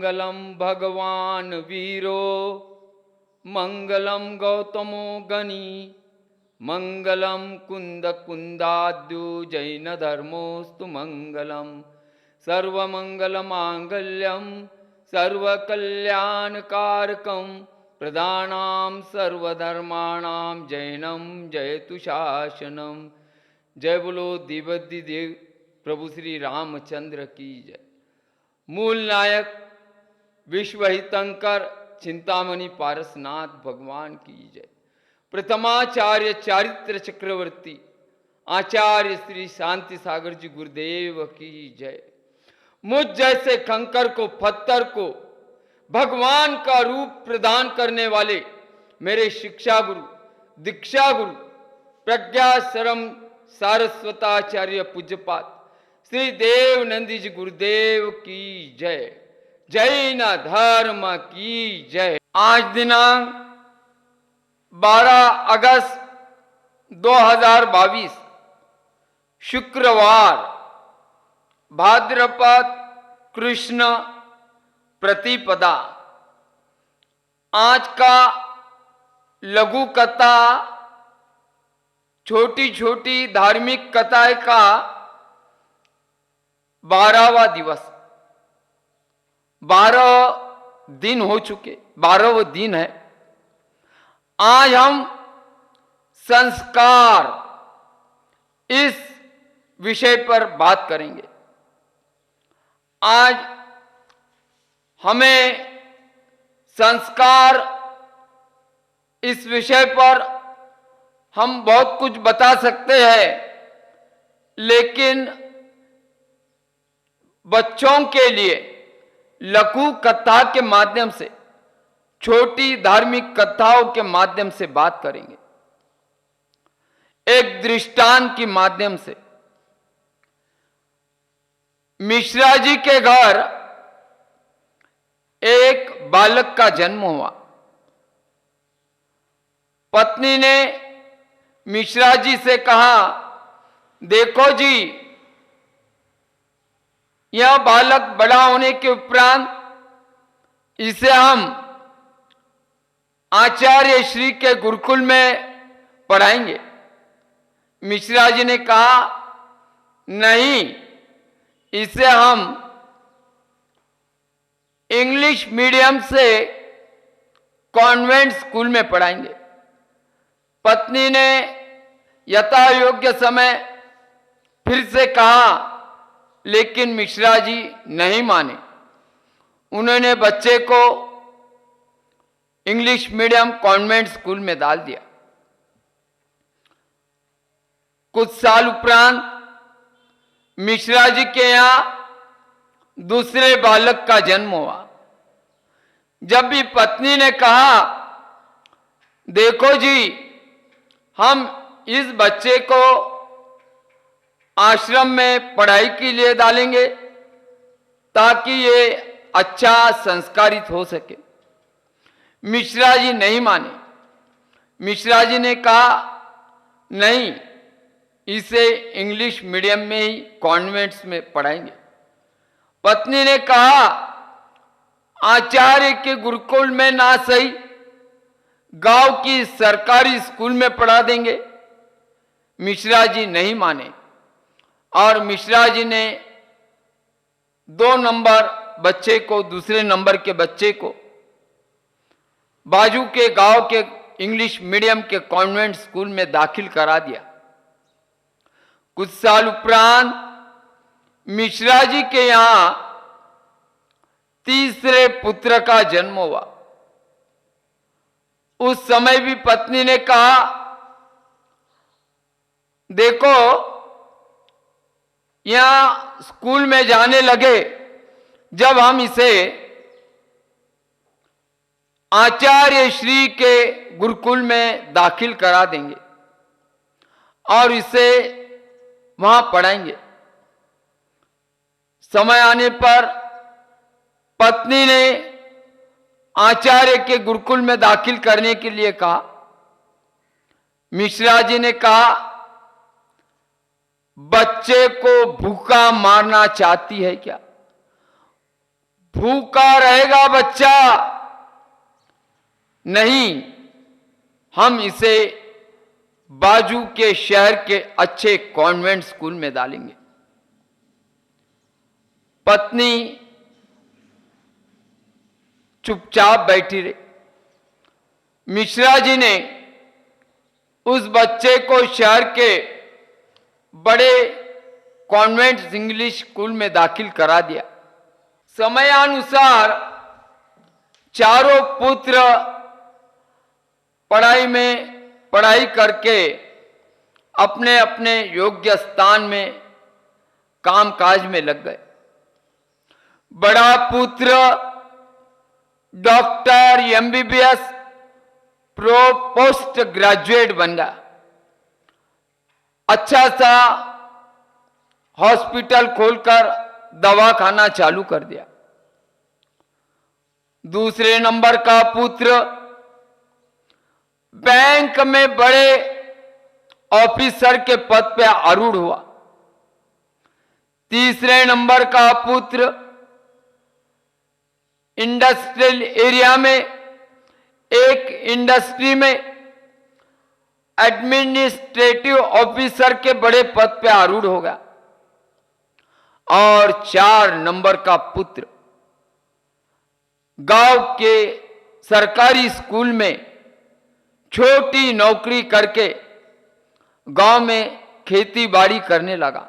मंगलम भगवान वीरो मंगलम गौतमो गणी मंगलम कुंद कुंदाद्यु जैन धर्मोस्तु मंगलम सर्वमंगल मांगल्यम सर्वकल्याणकारकम प्रदानाम सर्वधर्माणाम जैनम जयतु शासनम। जय बोलो दिव्य देव प्रभु श्री रामचंद्र की जय। मूल नायक विश्वहितंकर चिंतामणि पारसनाथ भगवान की जय। प्रथमाचार्य चारित्र चक्रवर्ती आचार्य श्री शांति सागर जी गुरुदेव की जय। मुझ जैसे कंकर को पत्थर को भगवान का रूप प्रदान करने वाले मेरे शिक्षा गुरु दीक्षा गुरु प्रज्ञा शरम सारस्वताचार्य पूज्यपाद श्री देव नंदी जी गुरुदेव की जय। जैन धर्म की जय। आज दिनांक 12 अगस्त 2022 शुक्रवार भाद्रपद कृष्ण प्रतिपदा। आज का लघु कथा छोटी छोटी धार्मिक कथाएं का 12वां दिवस। 12 दिन हो चुके, 12वां दिन है। आज हम संस्कार इस विषय पर बात करेंगे। आज हमें संस्कार इस विषय पर हम बहुत कुछ बता सकते हैं, लेकिन बच्चों के लिए लघु कथा के माध्यम से छोटी धार्मिक कथाओं के माध्यम से बात करेंगे। एक दृष्टांत के माध्यम से मिश्रा जी के घर एक बालक का जन्म हुआ। पत्नी ने मिश्रा जी से कहा, देखो जी, यह बालक बड़ा होने के उपरांत इसे हम आचार्य श्री के गुरुकुल में पढ़ाएंगे। मिश्रा जी ने कहा, नहीं, इसे हम इंग्लिश मीडियम से कॉन्वेंट स्कूल में पढ़ाएंगे। पत्नी ने यथा योग्य समय फिर से कहा, लेकिन मिश्रा जी नहीं माने। उन्होंने बच्चे को इंग्लिश मीडियम कॉन्वेंट स्कूल में डाल दिया। कुछ साल उपरांत मिश्रा जी के यहां दूसरे बालक का जन्म हुआ। जब भी पत्नी ने कहा, देखो जी, हम इस बच्चे को आश्रम में पढ़ाई के लिए डालेंगे ताकि ये अच्छा संस्कारित हो सके। मिश्रा जी नहीं माने। मिश्रा जी ने कहा, नहीं, इसे इंग्लिश मीडियम में ही कॉन्वेंट्स में पढ़ाएंगे। पत्नी ने कहा, आचार्य के गुरुकुल में ना सही, गांव की सरकारी स्कूल में पढ़ा देंगे। मिश्रा जी नहीं माने और मिश्रा जी ने 2 नंबर बच्चे को, दूसरे नंबर के बच्चे को बाजू के गांव के इंग्लिश मीडियम के कॉन्वेंट स्कूल में दाखिल करा दिया। कुछ साल उपरांत मिश्रा जी के यहां तीसरे पुत्र का जन्म हुआ। उस समय भी पत्नी ने कहा, देखो, यहां स्कूल में जाने लगे, जब हम इसे आचार्य श्री के गुरुकुल में दाखिल करा देंगे और इसे वहां पढ़ाएंगे। समय आने पर पत्नी ने आचार्य के गुरुकुल में दाखिल करने के लिए कहा। मिश्रा जी ने कहा, बच्चे को भूखा मारना चाहती है क्या? भूखा रहेगा बच्चा, नहीं, हम इसे बाजू के शहर के अच्छे कॉन्वेंट स्कूल में डालेंगे। पत्नी चुपचाप बैठी रही। मिश्रा जी ने उस बच्चे को शहर के बड़े कॉन्वेंट इंग्लिश स्कूल में दाखिल करा दिया। समयानुसार चारों पुत्र पढ़ाई करके अपने अपने योग्य स्थान में कामकाज में लग गए। बड़ा पुत्र डॉक्टर एमबीबीएस पोस्ट ग्रेजुएट बन गया, अच्छा सा हॉस्पिटल खोलकर दवाखाना चालू कर दिया। दूसरे नंबर का पुत्र बैंक में बड़े ऑफिसर के पद पे आरूढ़ हुआ। तीसरे नंबर का पुत्र इंडस्ट्रियल एरिया में एक इंडस्ट्री में एडमिनिस्ट्रेटिव ऑफिसर के बड़े पद पे आरूढ़ होगा। और 4 नंबर का पुत्र गांव के सरकारी स्कूल में छोटी नौकरी करके गांव में खेती बाड़ी करने लगा।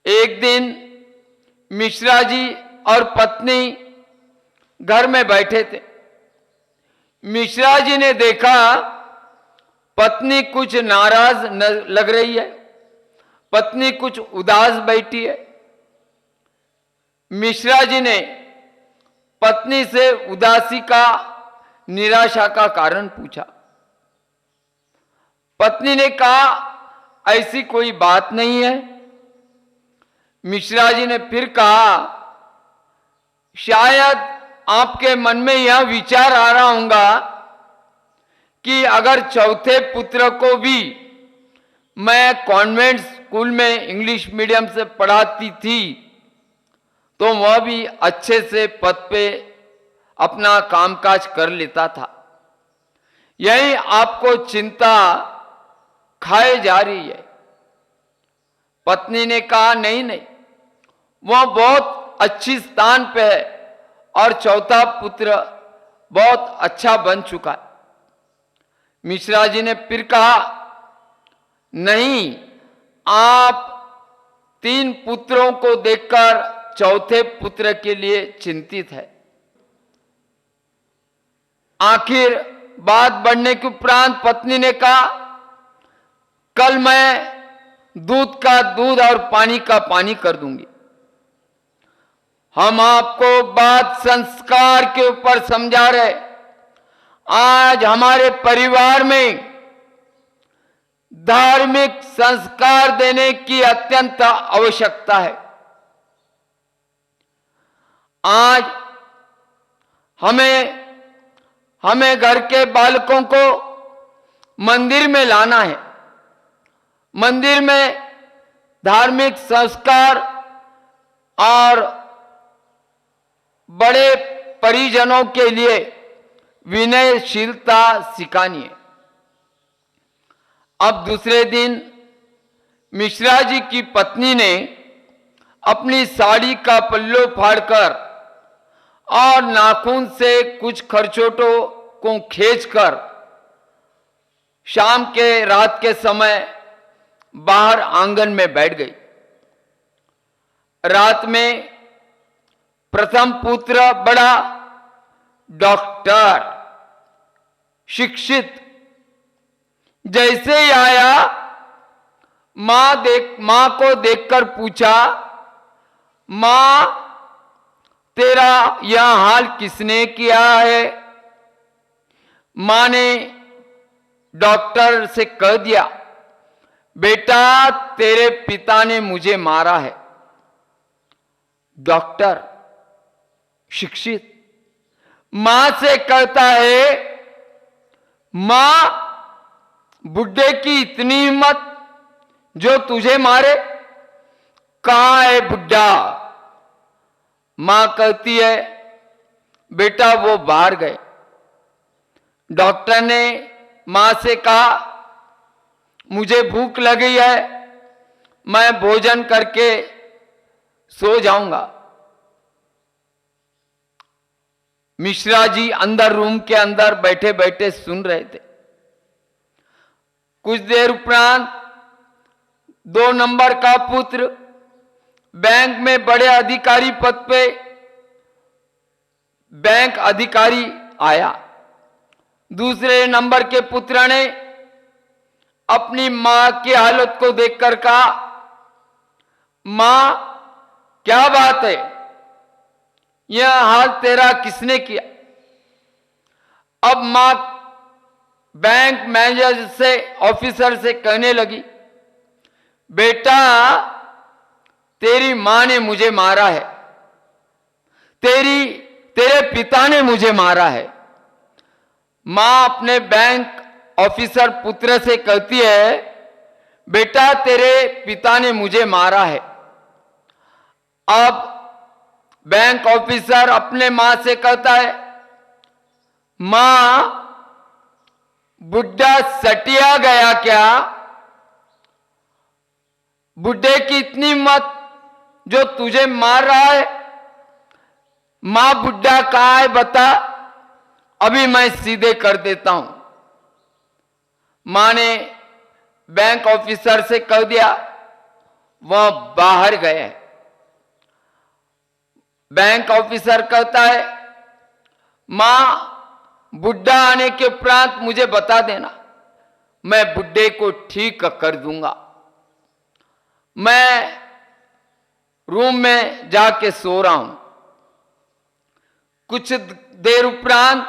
एक दिन मिश्रा जी और पत्नी घर में बैठे थे। मिश्रा जी ने देखा पत्नी कुछ नाराज लग रही है, पत्नी कुछ उदास बैठी है। मिश्रा जी ने पत्नी से उदासी का, निराशा का कारण पूछा। पत्नी ने कहा ऐसी कोई बात नहीं है। मिश्रा जी ने फिर कहा शायद आपके मन में यह विचार आ रहा होगा कि अगर चौथे पुत्र को भी मैं कॉन्वेंट स्कूल में इंग्लिश मीडियम से पढ़ाती थी तो वह भी अच्छे से पद पे अपना कामकाज कर लेता था। यही आपको चिंता खाए जा रही है। पत्नी ने कहा नहीं नहीं, वह बहुत अच्छी स्थान पे है और चौथा पुत्र बहुत अच्छा बन चुका है। मिश्रा जी ने फिर कहा नहीं, आप 3 पुत्रों को देखकर चौथे पुत्र के लिए चिंतित है। आखिर बात बढ़ने के उपरांत पत्नी ने कहा कल मैं दूध का दूध और पानी का पानी कर दूंगी। हम आपको बात संस्कार के ऊपर समझा रहे। आज हमारे परिवार में धार्मिक संस्कार देने की अत्यंत आवश्यकता है। आज हमें घर के बालकों को मंदिर में लाना है। मंदिर में धार्मिक संस्कार और बड़े परिजनों के लिए विनयशीलता सिखानी है। अब दूसरे दिन मिश्रा जी की पत्नी ने अपनी साड़ी का पल्लू फाड़कर और नाखून से कुछ खरचोटों को खींचकर शाम के रात के समय बाहर आंगन में बैठ गई। रात में प्रथम पुत्र बड़ा डॉक्टर शिक्षित जैसे ही आया मां को देखकर पूछा मां तेरा यह हाल किसने किया है? मां ने डॉक्टर से कह दिया बेटा तेरे पिता ने मुझे मारा है। डॉक्टर शिक्षित मां से कहता है मां बुड्ढे की इतनी हिम्मत जो तुझे मारे? कहां है बुड्ढा? मां कहती है बेटा वो बाहर गए। डॉक्टर ने मां से कहा मुझे भूख लगी है, मैं भोजन करके सो जाऊंगा। मिश्रा जी अंदर रूम के अंदर बैठे बैठे सुन रहे थे। कुछ देर उपरांत 2 नंबर का पुत्र बैंक में बड़े अधिकारी पद पे बैंक अधिकारी आया। दूसरे नंबर के पुत्र ने अपनी मां की हालत को देखकर कहा मां क्या बात है, यह हाल तेरा किसने किया? अब मां बैंक मैनेजर से ऑफिसर से कहने लगी बेटा तेरी मां ने मुझे मारा है, तेरे पिता ने मुझे मारा है। मां अपने बैंक ऑफिसर पुत्र से कहती है बेटा तेरे पिता ने मुझे मारा है। अब बैंक ऑफिसर अपने मां से कहता है मां बुड्ढा सटिया गया क्या? बुड्ढे की इतनी हिम्मत जो तुझे मार रहा है? मां बुड्ढा कहां है बता, अभी मैं सीधे कर देता हूं। मां ने बैंक ऑफिसर से कह दिया, वह बाहर गए। बैंक ऑफिसर कहता है मां बुड्ढा आने के उपरांत मुझे बता देना, मैं बुड्ढे को ठीक कर दूंगा। मैं रूम में जाके सो रहा हूं। कुछ देर उपरांत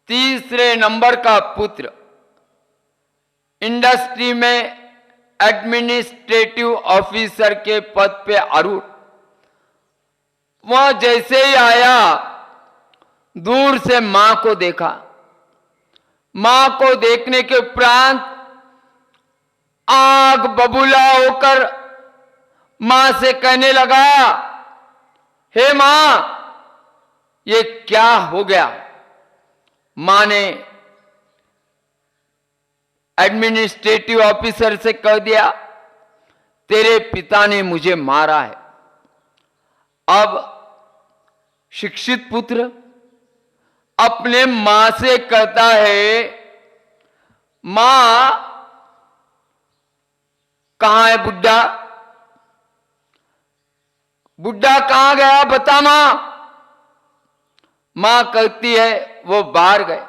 तीसरे नंबर का पुत्र इंडस्ट्री में एडमिनिस्ट्रेटिव ऑफिसर के पद पे आरूढ़, वह जैसे ही आया दूर से मां को देखा। मां को देखने के उपरांत आग बबूला होकर मां से कहने लगा हे मां ये क्या हो गया? मां ने एडमिनिस्ट्रेटिव ऑफिसर से कह दिया तेरे पिता ने मुझे मारा है। अब शिक्षित पुत्र अपने मां से कहता है मां कहां है बुड्ढा? बुड्ढा कहां गया बता मां। मां कहती है वो बाहर गए।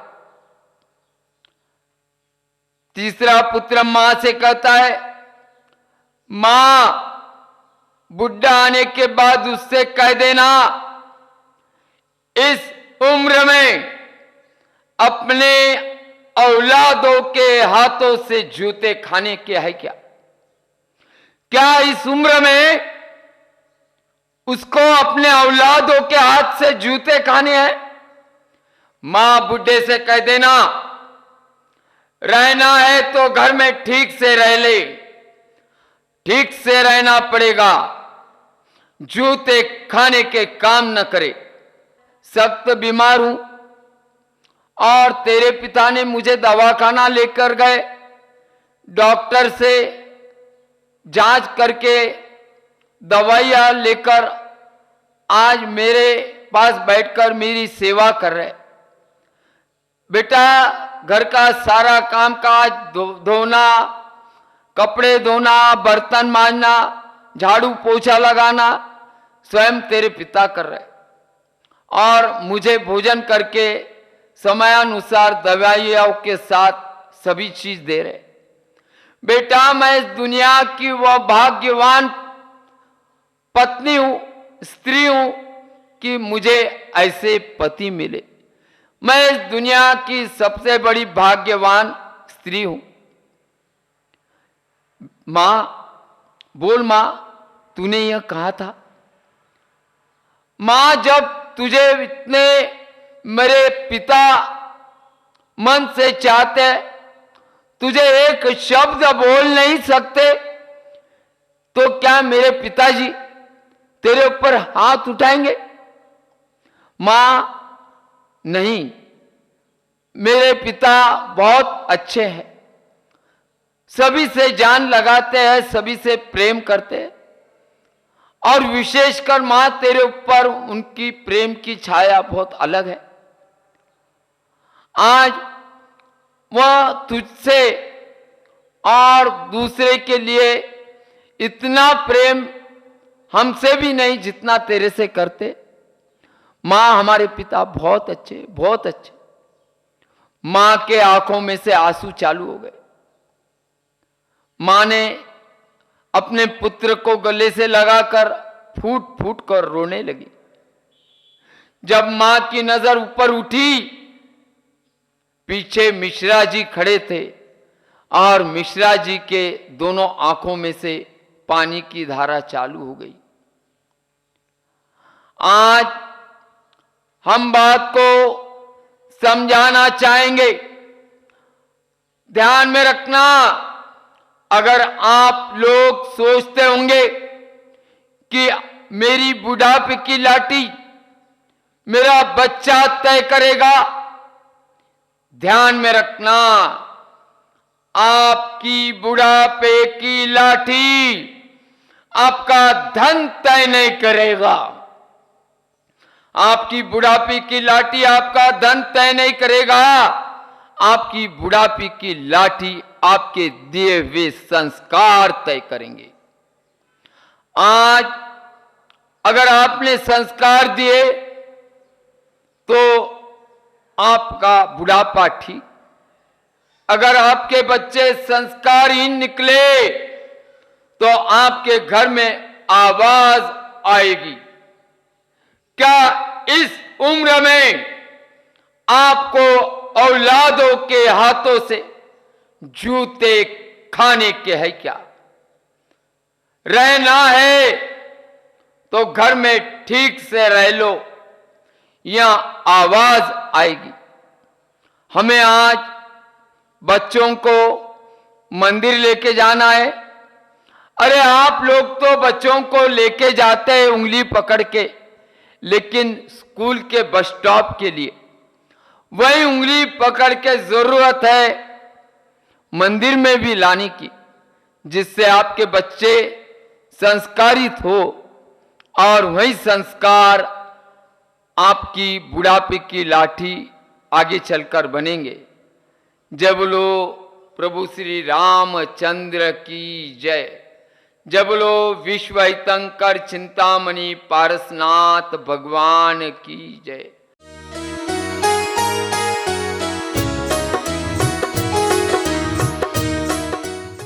तीसरा पुत्र मां से कहता है मां बुड्ढा आने के बाद उससे कह देना इस उम्र में अपने औलादों के हाथों से जूते खाने के है क्या? क्या इस उम्र में उसको अपने औलादों के हाथ से जूते खाने हैं? मां बुड्ढे से कह देना रहना है तो घर में ठीक से रह ले, ठीक से रहना पड़ेगा, जूते खाने के काम न करे। सख्त बीमार हूं और तेरे पिता ने मुझे दवाखाना लेकर गए, डॉक्टर से जांच करके दवाइयां लेकर आज मेरे पास बैठकर मेरी सेवा कर रहे। बेटा घर का सारा काम काज धोना, कपड़े धोना, बर्तन मांजना, झाड़ू पोछा लगाना स्वयं तेरे पिता कर रहे और मुझे भोजन करके समयानुसार दवाइयों के साथ सभी चीज दे रहे। बेटा मैं इस दुनिया की वह भाग्यवान पत्नी हूं, स्त्री हूं कि मुझे ऐसे पति मिले। मैं इस दुनिया की सबसे बड़ी भाग्यवान स्त्री हूं। मां बोल मां तूने यह कहा था। मां जब तुझे इतने मेरे पिता मन से चाहते, तुझे एक शब्द बोल नहीं सकते, तो क्या मेरे पिताजी तेरे ऊपर हाथ उठाएंगे? मां, नहीं, मेरे पिता बहुत अच्छे हैं, सभी से जान लगाते हैं, सभी से प्रेम करते हैं, और विशेषकर मां तेरे ऊपर उनकी प्रेम की छाया बहुत अलग है। आज वह तुझसे और दूसरे के लिए इतना प्रेम हमसे भी नहीं जितना तेरे से करते। मां, हमारे पिता बहुत अच्छे, बहुत अच्छे। मां के आंखों में से आंसू चालू हो गए। मां ने अपने पुत्र को गले से लगाकर फूट फूट कर रोने लगी। जब मां की नजर ऊपर उठी, पीछे मिश्रा जी खड़े थे और मिश्रा जी के दोनों आंखों में से पानी की धारा चालू हो गई। आज हम बात को समझाना चाहेंगे। ध्यान में रखना, अगर आप लोग सोचते होंगे कि मेरी बुढ़ापे की लाठी मेरा बच्चा तय करेगा, ध्यान में रखना, आपकी बुढ़ापे की लाठी आपका धन तय नहीं करेगा। आपकी बुढ़ापे की लाठी आपका धन तय नहीं करेगा। आपकी बुढ़ापे की लाठी आपके दिए हुए संस्कार तय करेंगे। आज अगर आपने संस्कार दिए तो आपका बुढ़ापा ठीक। अगर आपके बच्चे संस्कारहीन निकले तो आपके घर में आवाज आएगी। क्या इस उम्र में आपको औलादों के हाथों से जूते खाने के है क्या? रहना है तो घर में ठीक से रह लो, यहां आवाज आएगी। हमें आज बच्चों को मंदिर लेके जाना है। अरे आप लोग तो बच्चों को लेके जाते हैं उंगली पकड़ के, लेकिन स्कूल के बस स्टॉप के लिए वही उंगली पकड़ के जरूरत है मंदिर में भी लाने की, जिससे आपके बच्चे संस्कारित हो और वही संस्कार आपकी बुढ़ापे की लाठी आगे चलकर बनेंगे। जय बोलो प्रभु श्री रामचंद्र की जय। जय बोलो विश्व हितंकर चिंतामणि पारसनाथ भगवान की जय।